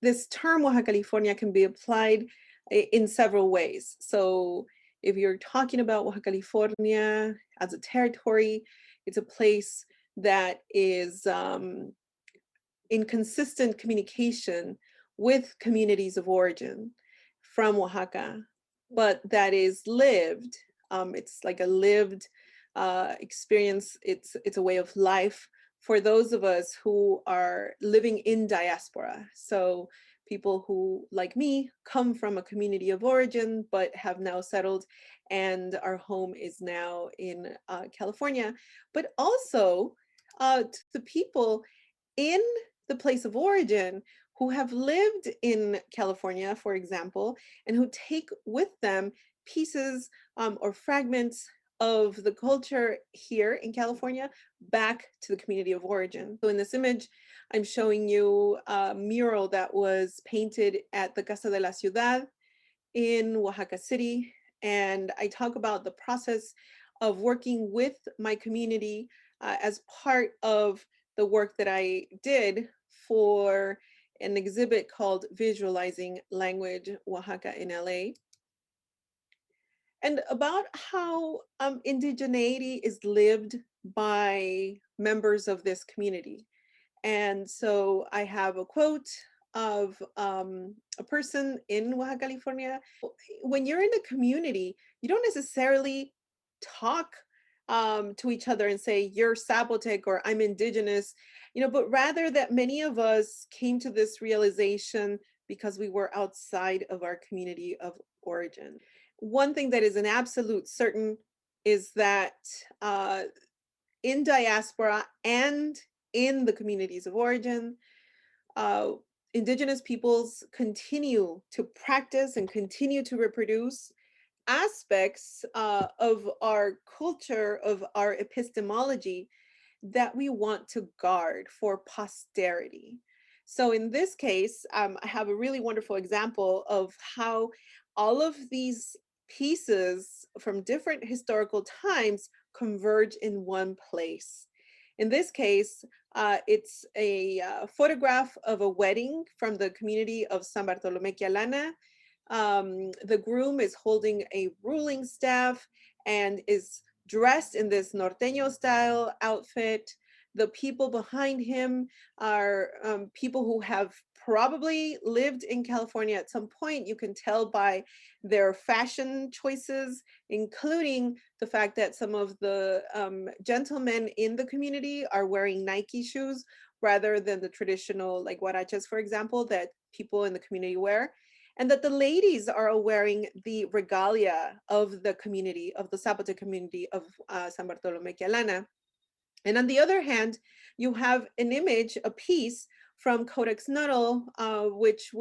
this term Oaxacalifornia can be applied in several ways. So if you're talking about Oaxacalifornia as a territory, it's a place that is in consistent communication with communities of origin from Oaxaca, but that is lived. It's like a lived experience. It's a way of life for those of us who are living in diaspora. So people who, like me, come from a community of origin, but have now settled, and our home is now in California. But also to the people in the place of origin who have lived in California, for example, and who take with them pieces or fragments of the culture here in California back to the community of origin. So in this image, I'm showing you a mural that was painted at the Casa de la Ciudad in Oaxaca City. And I talk about the process of working with my community as part of the work that I did for an exhibit called Visualizing Language Oaxaca in LA. And about how indigeneity is lived by members of this community. And so I have a quote of a person in Oaxacalifornia. When you're in a community, you don't necessarily talk to each other and say, you're Zapotec or I'm indigenous, but rather that many of us came to this realization because we were outside of our community of origin. One thing that is an absolute certain is that in diaspora and in the communities of origin, indigenous peoples continue to practice and continue to reproduce aspects of our culture, of our epistemology that we want to guard for posterity. So in this case, I have a really wonderful example of how all of these pieces from different historical times converge in one place. In this case, it's a photograph of a wedding from the community of San Bartolomé Quialana. The groom is holding a ruling staff and is dressed in this norteño style outfit. The people behind him are people who have probably lived in California at some point. You can tell by their fashion choices, including the fact that some of the gentlemen in the community are wearing Nike shoes rather than the traditional, like huaraches, for example, that people in the community wear. And that the ladies are wearing the regalia of the community, of the Zapotec community of San Bartolomé Quialana. And on the other hand, you have an image, a piece from Codex Nuttall, which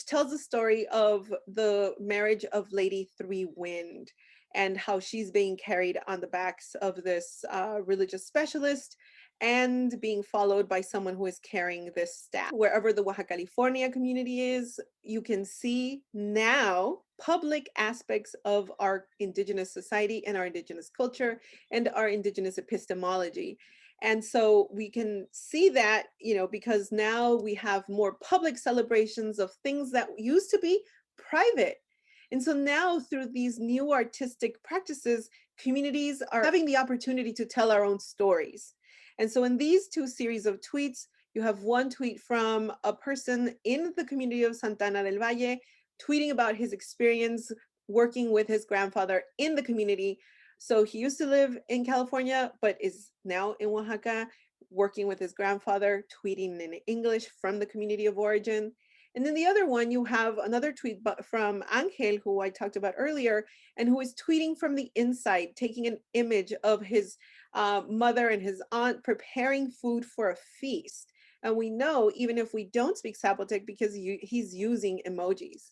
tells the story of the marriage of Lady Three Wind and how she's being carried on the backs of this religious specialist and being followed by someone who is carrying this staff. Wherever the Oaxacalifornia community is, you can see now public aspects of our indigenous society and our indigenous culture and our indigenous epistemology. And so we can see that, because now we have more public celebrations of things that used to be private. And so now through these new artistic practices, communities are having the opportunity to tell our own stories. And so in these two series of tweets, you have one tweet from a person in the community of Santana del Valle, tweeting about his experience working with his grandfather in the community. So he used to live in California, but is now in Oaxaca, working with his grandfather, tweeting in English from the community of origin. And then the other one, you have another tweet from Angel, who I talked about earlier, and who is tweeting from the inside, taking an image of his mother and his aunt preparing food for a feast. And we know, even if we don't speak Zapotec, because he's using emojis.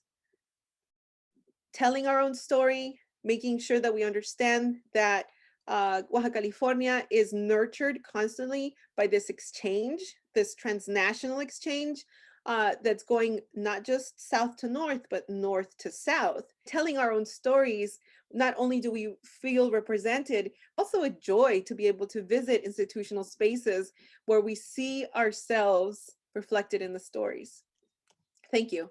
Telling our own story, making sure that we understand that Oaxacalifornia is nurtured constantly by this exchange, this transnational exchange that's going not just south to north, but north to south. Telling our own stories, not only do we feel represented, also a joy to be able to visit institutional spaces where we see ourselves reflected in the stories. Thank you.